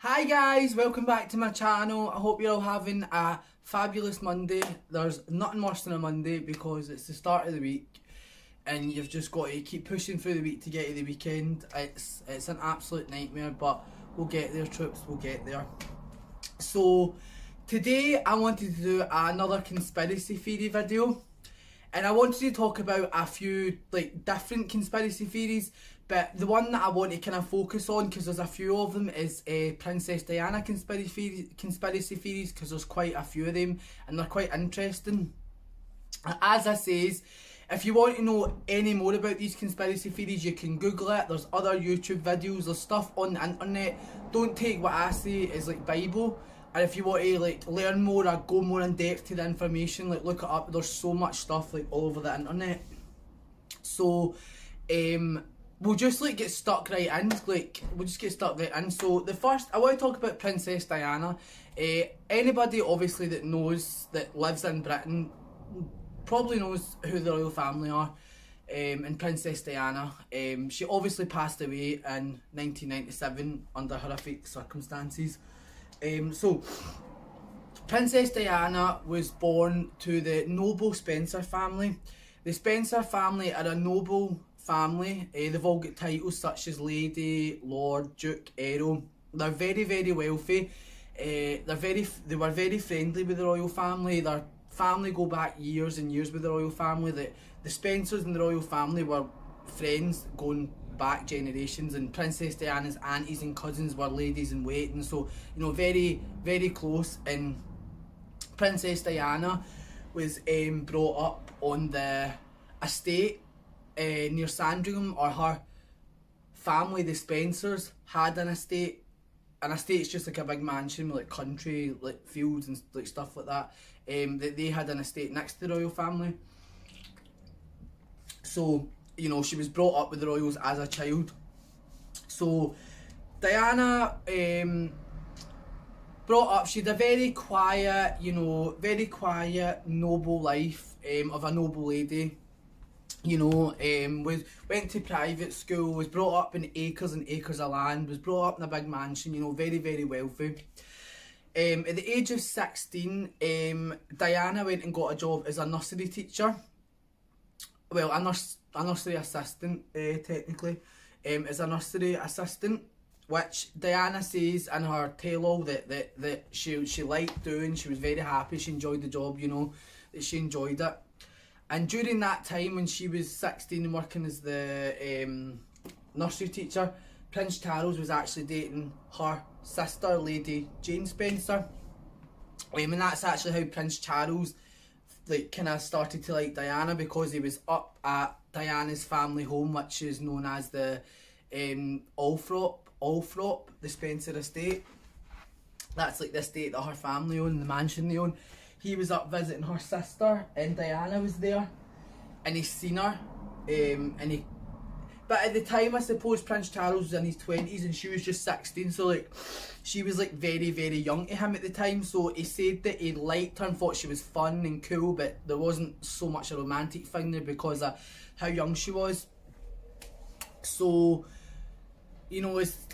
Hi guys, welcome back to my channel. I hope you're all having a fabulous Monday. There's nothing worse than a Monday because it's the start of the week and you've just got to keep pushing through the week to get to the weekend. It's an absolute nightmare, but we'll get there, troops, we'll get there. So today I wanted to do another conspiracy theory video, and I wanted to talk about a few different conspiracy theories, but the one that I want to kind of focus on, because there's a few of them, is Princess Diana conspiracy theories, because there's quite a few of them and they're quite interesting. As I says, if you want to know any more about these conspiracy theories, you can Google it. There's other YouTube videos, there's stuff on the internet. Don't take what I say as Bible. And if you want to learn more or go more in depth to the information, look it up. There's so much stuff all over the internet. So we'll just get stuck right in. We'll just get stuck right in. So the first, I want to talk about Princess Diana. Anybody obviously that lives in Britain probably knows who the royal family are. And Princess Diana, she obviously passed away in 1997 under horrific circumstances. So Princess Diana was born to the noble Spencer family. The Spencer family are a noble family. They've all got titles such as Lady, Lord, Duke, Earl. They're very, very wealthy. They were very friendly with the royal family. Their family go back years and years with the royal family. The Spencers and the royal family were friends going back generations, and Princess Diana's aunties and cousins were ladies in waiting, so very, very close. And Princess Diana was brought up on the estate near Sandringham, or her family, the Spencers, had an estate. An estate's just a big mansion with country, fields and stuff like that. They had an estate next to the royal family. So she was brought up with the royals as a child. So Diana brought up, she had a very quiet, noble life of a noble lady. Went to private school, was brought up in acres and acres of land, was brought up in a big mansion, very, very wealthy. At the age of 16, Diana went and got a job as a nursery teacher. Well, a nursery assistant, technically, as a nursery assistant, which Diana says in her tell-all that she liked doing. She was very happy, she enjoyed the job, that she enjoyed it. And during that time when she was 16 and working as the nursery teacher, Prince Charles was actually dating her sister, Lady Jane Spencer. And that's actually how Prince Charles kind of started to like Diana, because he was up at Diana's family home, which is known as the Althorp, the Spencer estate. That's the estate that her family own, the mansion they own. He was up visiting her sister, and Diana was there, and he's seen her, but at the time, I suppose Prince Charles was in his 20s and she was just 16, so she was very, very young to him at the time. So he said that he liked her and thought she was fun and cool, but there wasn't so much a romantic thing there because of how young she was. So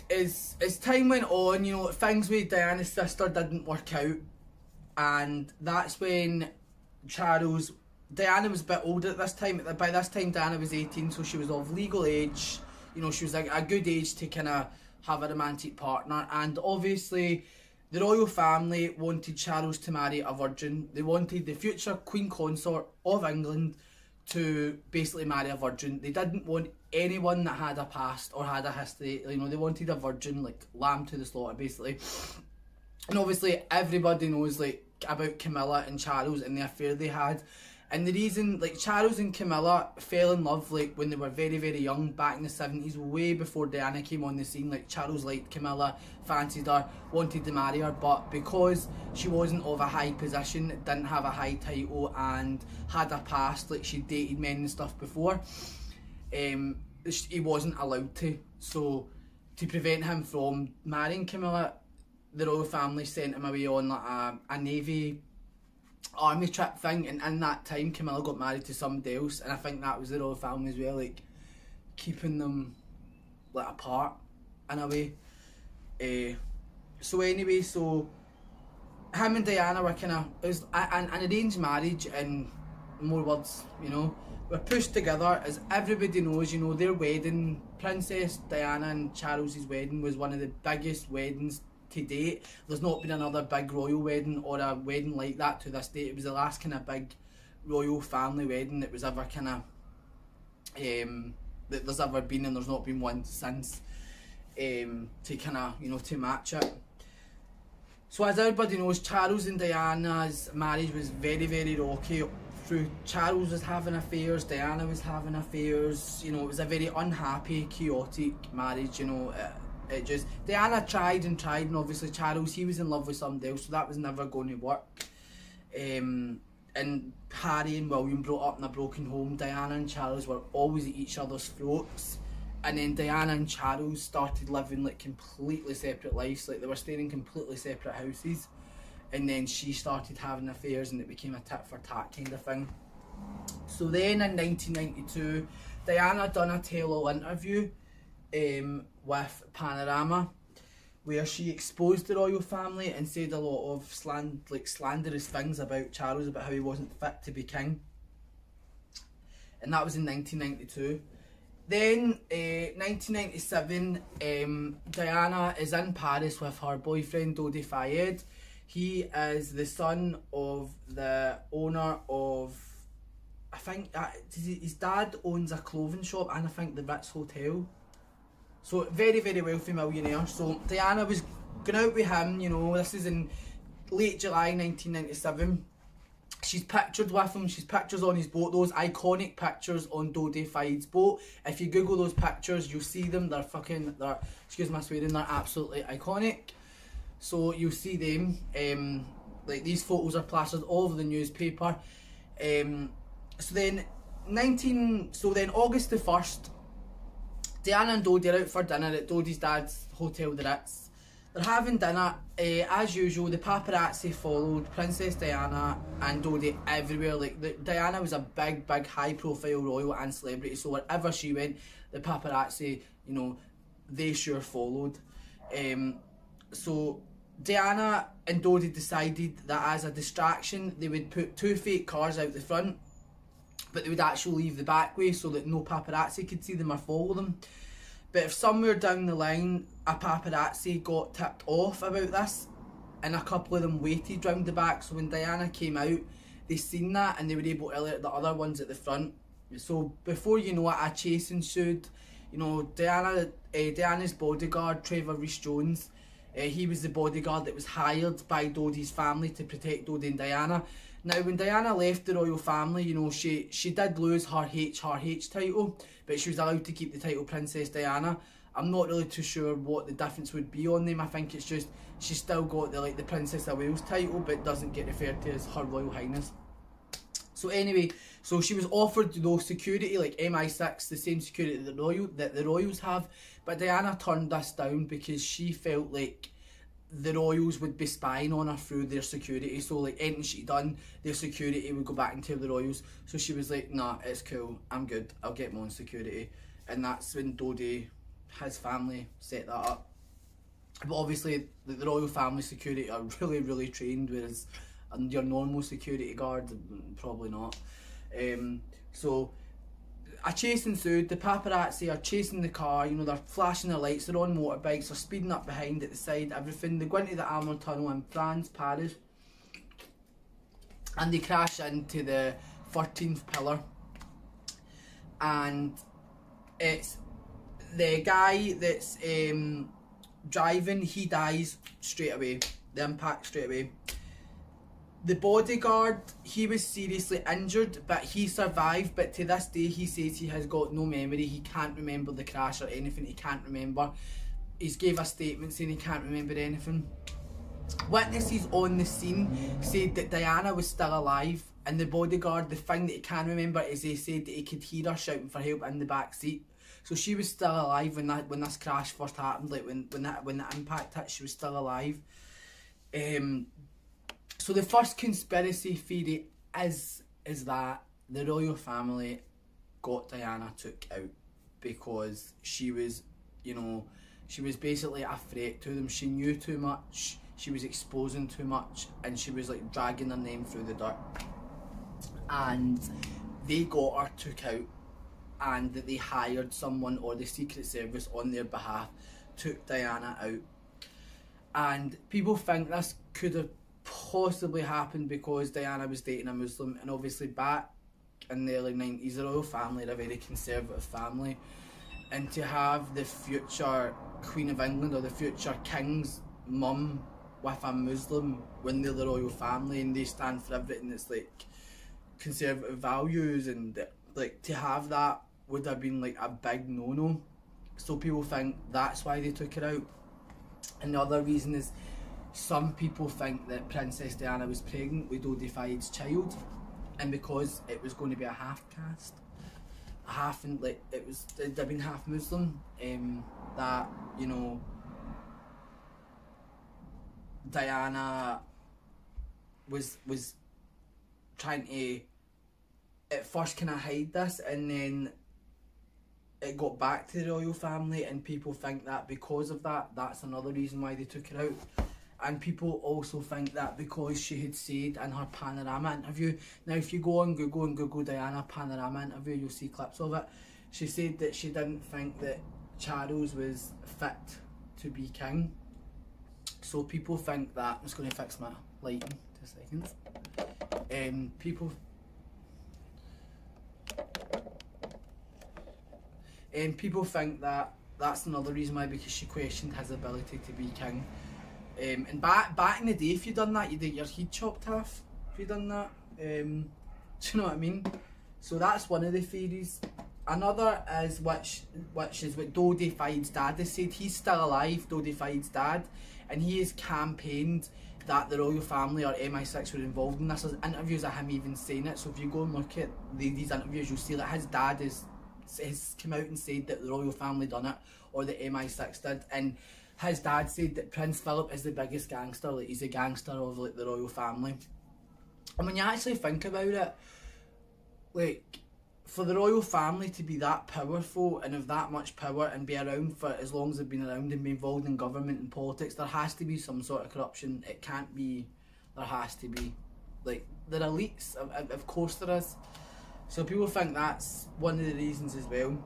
as time went on, things with Diana's sister didn't work out, and that's when Diana was a bit older at this time. By this time, Diana was 18, so she was of legal age. She was a good age to kind of have a romantic partner. And obviously, the royal family wanted Charles to marry a virgin. They wanted the future Queen Consort of England to basically marry a virgin. They didn't want anyone that had a past or had a history. They wanted a virgin, lamb to the slaughter, basically. And obviously, everybody knows about Camilla and Charles and the affair they had. And the reason, Charles and Camilla fell in love, when they were very, very young, back in the 70s, way before Diana came on the scene. Charles liked Camilla, fancied her, wanted to marry her, but because she wasn't of a high position, didn't have a high title, and had a past, she dated men and stuff before, he wasn't allowed to. So, to prevent him from marrying Camilla, the royal family sent him away on a Navy army trip thing, and in that time Camilla got married to somebody else, and I think that was the royal family as well, keeping them apart in a way. So anyway, so him and Diana were kind of, it was an arranged marriage in more words, you know. Were pushed together, as everybody knows, you know, their wedding, Princess Diana and Charles's wedding, was one of the biggest weddings to date. There's not been another big royal wedding or a wedding like that to this date. It was the last kind of big royal family wedding that was ever kind of, that there's ever been, and there's not been one since, to kind of, you know, to match it. So as everybody knows, Charles and Diana's marriage was very, very rocky. Through Charles was having affairs, Diana was having affairs, you know, it was a very unhappy, chaotic marriage, you know. It just, Diana tried and tried, and obviously Charles, he was in love with somebody else, so that was never going to work. And Harry and William brought up in a broken home. Diana and Charles were always at each other's throats. And then Diana and Charles started living like completely separate lives, like they were staying in completely separate houses. And then she started having affairs, and it became a tit for tat kind of thing. So then in 1992, Diana done a tell-all interview with Panorama, where she exposed the royal family and said a lot of slanderous things about Charles, about how he wasn't fit to be king. And that was in 1992. Then, 1997, Diana is in Paris with her boyfriend Dodi Fayed. He is the son of the owner of, I think, his dad owns a clothing shop and I think the Ritz Hotel. So, very, very wealthy millionaire. So, Diana was going out with him, you know, this is in late July 1997. She's pictured with him, she's pictures on his boat, those iconic pictures on Dodi Fayed's boat. If you Google those pictures, you'll see them, they're excuse my swearing, they're absolutely iconic. So you'll see them, like these photos are plastered all over the newspaper. So then August the 1st, Diana and Dodi are out for dinner at Dodi's dad's hotel, the Ritz. They're having dinner, as usual. The paparazzi followed Princess Diana and Dodi everywhere. Like Diana was a big, big, high-profile royal and celebrity, so wherever she went, the paparazzi, you know, they sure followed. So Diana and Dodi decided that as a distraction, they would put 2 fake cars out the front, but they would actually leave the back way so that no paparazzi could see them or follow them. But if somewhere down the line a paparazzi got tipped off about this, and a couple of them waited round the back, so when Diana came out, they seen that and they were able to alert the other ones at the front. So before you know it, a chase ensued. You know, Diana's bodyguard, Trevor Rees-Jones, he was the bodyguard that was hired by Dodi's family to protect Dodi and Diana. Now, when Diana left the royal family, you know, she did lose her HRH title, but she was allowed to keep the title Princess Diana. I'm not really too sure what the difference would be on them. I think it's just she's still got the Princess of Wales title, but doesn't get referred to as Her Royal Highness. So anyway, so she was offered, you know, security like MI6, the same security that the royals have, but Diana turned this down because she felt like the royals would be spying on her through their security. So like anything she done, their security would go back and tell the royals. So she was like, nah, it's cool, I'm good, I'll get my own security. And that's when Dodi, his family, set that up. But obviously the royal family security are really, really trained, whereas your normal security guard, probably not. So a chase ensued. The paparazzi are chasing the car, you know, they're flashing their lights, they're on motorbikes, they're speeding up behind at the side, everything. They go into the Armor Tunnel in France, Paris, and they crash into the 13th pillar. And it's the guy that's driving, he dies straight away, the impact straight away. The bodyguard, he was seriously injured, but he survived. But to this day, he says he has got no memory. He can't remember the crash or anything. He can't remember. He's gave a statement saying he can't remember anything. Witnesses on the scene said that Diana was still alive, and the bodyguard, the thing that he can remember is they said that he could hear her shouting for help in the back seat. So she was still alive when this crash first happened. Like when the impact hit, she was still alive. So the first conspiracy theory is that the royal family got Diana took out because she was, you know, She was basically a threat to them. She knew too much, she was exposing too much, and she was like dragging their name through the dirt. And they got her took out, and that they hired someone, or the Secret Service on their behalf took Diana out. And people think this could have possibly happened because Diana was dating a Muslim, and obviously back in the early 90s the royal family are a very conservative family, and to have the future Queen of England or the future King's mum with a Muslim when they're the royal family and they stand for everything that's like conservative values, and like to have that would have been like a big no-no. So people think that's why they took her out. And the other reason is some people think that Princess Diana was pregnant with Dodi Fayed's child, and because it was going to be a half caste, a half, and like it'd have been half Muslim, that, you know, Diana was trying to at first kind of hide this, and then it got back to the royal family, and people think that because of that, that's another reason why they took her out. And people also think that because she had said in her Panorama interview, now if you go on Google and Google Diana Panorama interview, you'll see clips of it, she said that she didn't think that Charles was fit to be king. So people think that, I'm just going to fix my lighting 2 seconds. People think that that's another reason why, because she questioned his ability to be king. And back in the day, if you done that, you'd get your head chopped off. If you done that, do you know what I mean? So that's one of the theories. Another is which is what Dodi Fayed's dad has said. He's still alive, Dodi Fayed's dad, and he has campaigned that the royal family or MI6 were involved in this. There's interviews of him even saying it. So if you go and look at these interviews, you'll see that his dad has come out and said that the royal family done it, or the MI6 did. And his dad said that Prince Philip is the biggest gangster, like he's a gangster of like the royal family. And when you actually think about it, like, for the royal family to be that powerful and have that much power and be around for as long as they've been around and be involved in government and politics, there has to be some sort of corruption. It can't be, there has to be. Like, they're elites, of course there is. So people think that's one of the reasons as well.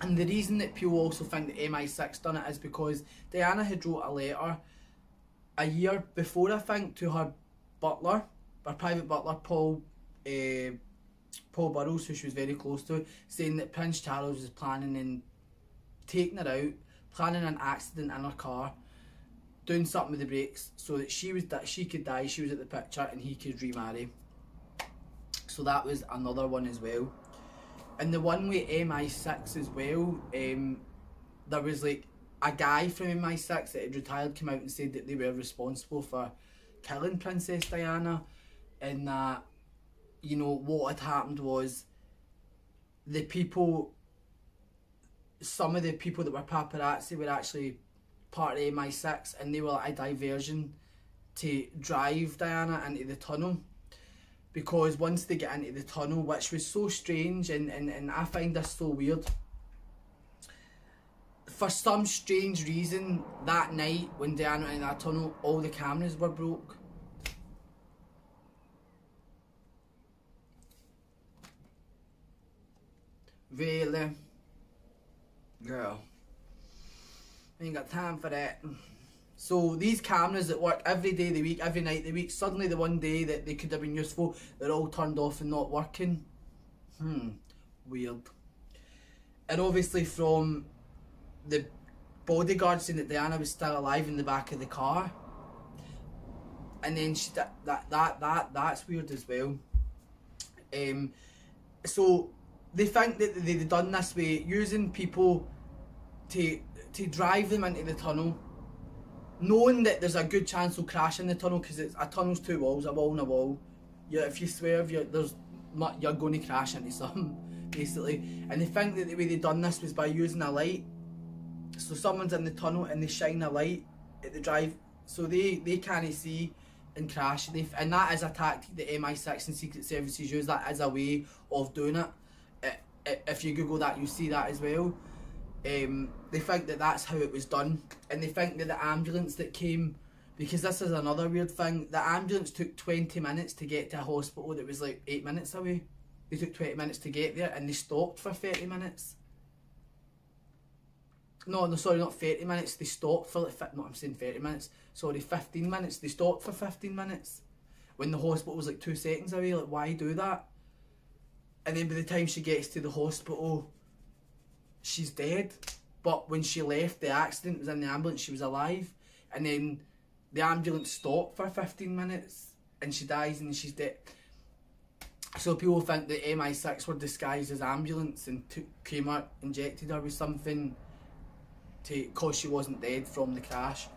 And the reason that people also think that MI6 done it is because Diana had wrote a letter a year before, I think, to her butler, her private butler, Paul Burrows, who she was very close to, saying that Prince Charles was planning on taking her out, planning an accident in her car, doing something with the brakes so that she could die, she was at the picture, and he could remarry. So that was another one as well. And the one with MI6 as well, there was like a guy from MI6 that had retired came out and said that they were responsible for killing Princess Diana, and that, you know, what had happened was the people, some of the people that were paparazzi were actually part of MI6, and they were like a diversion to drive Diana into the tunnel. Because once they get into the tunnel, which was so strange, and I find this so weird, for some strange reason, that night when Diana went in that tunnel, all the cameras were broke. Really? Girl, I ain't got time for that. So these cameras that work every day of the week, every night of the week, suddenly the one day that they could have been useful, they're all turned off and not working. Weird. And obviously from the bodyguard saying that Diana was still alive in the back of the car, and then she that's weird as well. So they think that they've done this way, using people to drive them into the tunnel, knowing that there's a good chance they'll crash in the tunnel, because a tunnel's two walls, a wall and a wall. If you swerve, you're going to crash into something, basically. And they think that the way they done this was by using a light. So someone's in the tunnel and they shine a light at the drive, so they can't see and crash. And that is a tactic that MI6 and Secret Services use. That is a way of doing it. If you Google that, you'll see that as well. They think that that's how it was done, and they think that the ambulance that came, because this is another weird thing, the ambulance took 20 minutes to get to a hospital that was like 8 minutes away. They took 20 minutes to get there, and they stopped for 30 minutes. No, sorry, not 30 minutes. They stopped for like, no, I'm saying 30 minutes. Sorry, 15 minutes. They stopped for 15 minutes when the hospital was like 2 seconds away. Like, why do that? And then by the time she gets to the hospital, she's dead. But when she left, the accident was in the ambulance, she was alive. And then the ambulance stopped for 15 minutes and she dies and she's dead. So people think that MI6 were disguised as ambulance and came out, injected her with something cause she wasn't dead from the crash,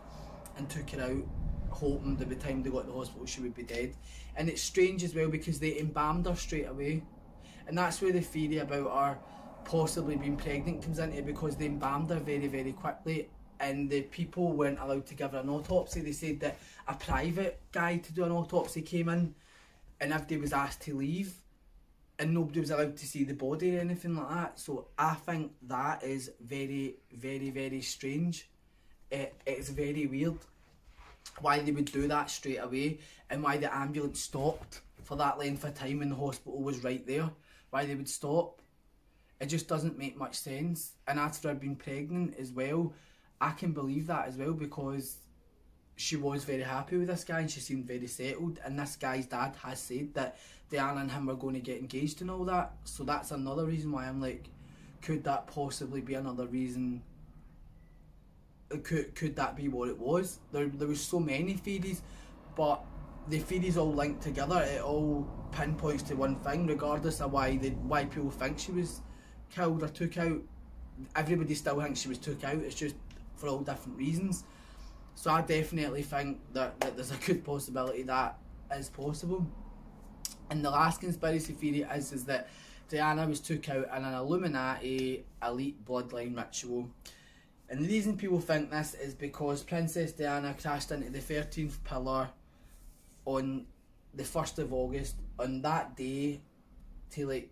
and took her out, hoping that by the time they got to the hospital she would be dead. And it's strange as well because they embalmed her straight away, and that's where the theory about her possibly being pregnant comes into, because they embalmed her very, very quickly, and the people weren't allowed to give her an autopsy. They said that a private guy to do an autopsy came in, and everybody was asked to leave, and nobody was allowed to see the body or anything like that. So I think that is very, very, very strange. It's very weird why they would do that straight away, and why the ambulance stopped for that length of time when the hospital was right there. Why they would stop. It just doesn't make much sense. And after her being pregnant as well, I can believe that as well, because she was very happy with this guy and she seemed very settled, and this guy's dad has said that Diana and him were going to get engaged and all that. So that's another reason why I'm like, could that possibly be another reason? Could that be what it was? There was so many theories, but the theories all linked together. It all pinpoints to one thing, regardless of why people think she was killed or took out. Everybody still thinks she was took out. It's just for all different reasons. So I definitely think that there's a good possibility that is possible. And the last conspiracy theory is that Diana was took out in an Illuminati elite bloodline ritual. And the reason people think this is because Princess Diana crashed into the 13th pillar on the 1st of August. On that day, to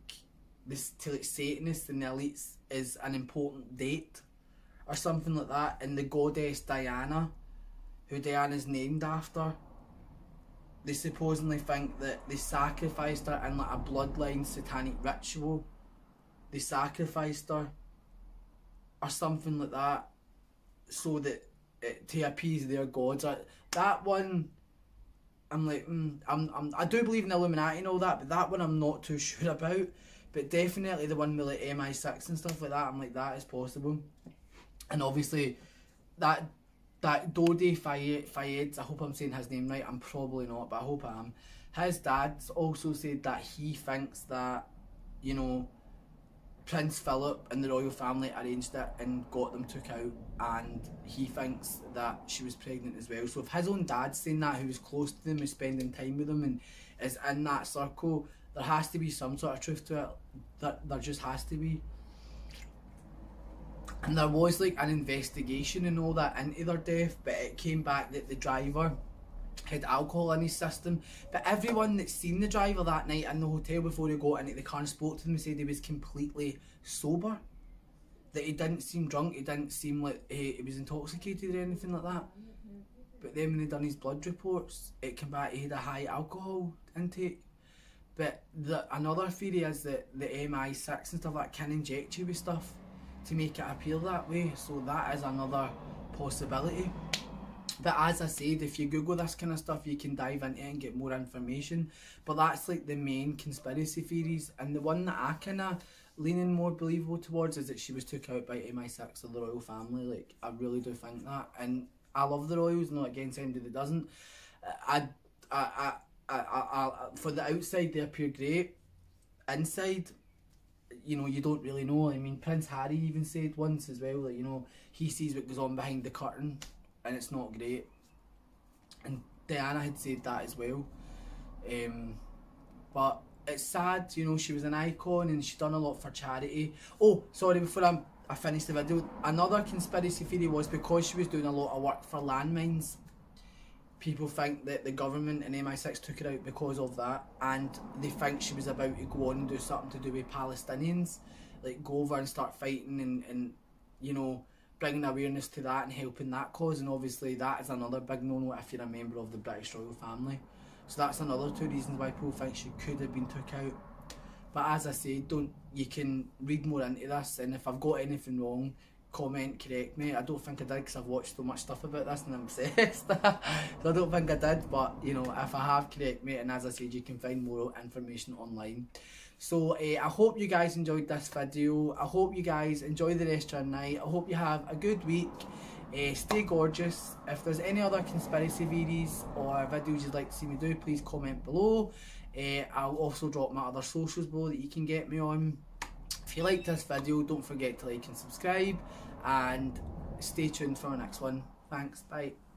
Satanists and the elites is an important date or something like that. And the goddess Diana, who Diana's named after, they supposedly think that they sacrificed her in like a bloodline satanic ritual. They sacrificed her or something like that, so that to appease their gods. That one, I'm like, I do believe in the Illuminati and all that, but that one I'm not too sure about. But definitely the one with like MI6 and stuff like that, I'm like, that is possible. And obviously that Dodi Fayed, I hope I'm saying his name right, I'm probably not, but I hope I am. His dad's also said that he thinks that, you know, Prince Philip and the royal family arranged it and got them took out, and he thinks that she was pregnant as well. So if his own dad's saying that, who was close to them, who's spending time with them and is in that circle, there has to be some sort of truth to it. There just has to be. And there was like an investigation and all that into their death, but it came back that the driver had alcohol in his system. But everyone that's seen the driver that night in the hotel before he got into the car and spoke to them said he was completely sober. That he didn't seem drunk, he didn't seem like he was intoxicated or anything like that. But then when they done his blood reports, it came back he had a high alcohol intake. But another theory is that the MI6 and stuff like that can inject you with stuff to make it appear that way, so that is another possibility. But as I said, if you Google this kind of stuff, you can dive into it and get more information. But that's like the main conspiracy theories, and the one that I kind of leaning more believable towards is that she was took out by MI6 or the royal family. Like, I really do think that, and I love the royals, not against anybody that doesn't. For the outside they appear great, inside, you know, you don't really know. I mean, Prince Harry even said once as well that, you know, he sees what goes on behind the curtain and it's not great. And Diana had said that as well. But it's sad, you know, she was an icon and she's done a lot for charity. Oh, sorry, before I finish the video, another conspiracy theory was because she was doing a lot of work for landmines, people think that the government and MI6 took her out because of that, and they think she was about to go on and do something to do with Palestinians, like go over and start fighting and you know, bringing awareness to that and helping that cause. And obviously that is another big no-no if you're a member of the British royal family. So that's another 2 reasons why people think she could have been took out. But as I say, you can read more into this, and if I've got anything wrong, comment, correct me. I don't think I did, because I've watched so much stuff about this and I'm obsessed. So I don't think I did, but you know, if I have, correct me. And as I said, you can find more information online. So I hope you guys enjoyed this video. I hope you guys enjoy the rest of your night. I hope you have a good week. Stay gorgeous. If there's any other conspiracy theories or videos you'd like to see me do, please comment below. I'll also drop my other socials below that you can get me on. If you liked this video, don't forget to like and subscribe, and stay tuned for our next one. Thanks, bye.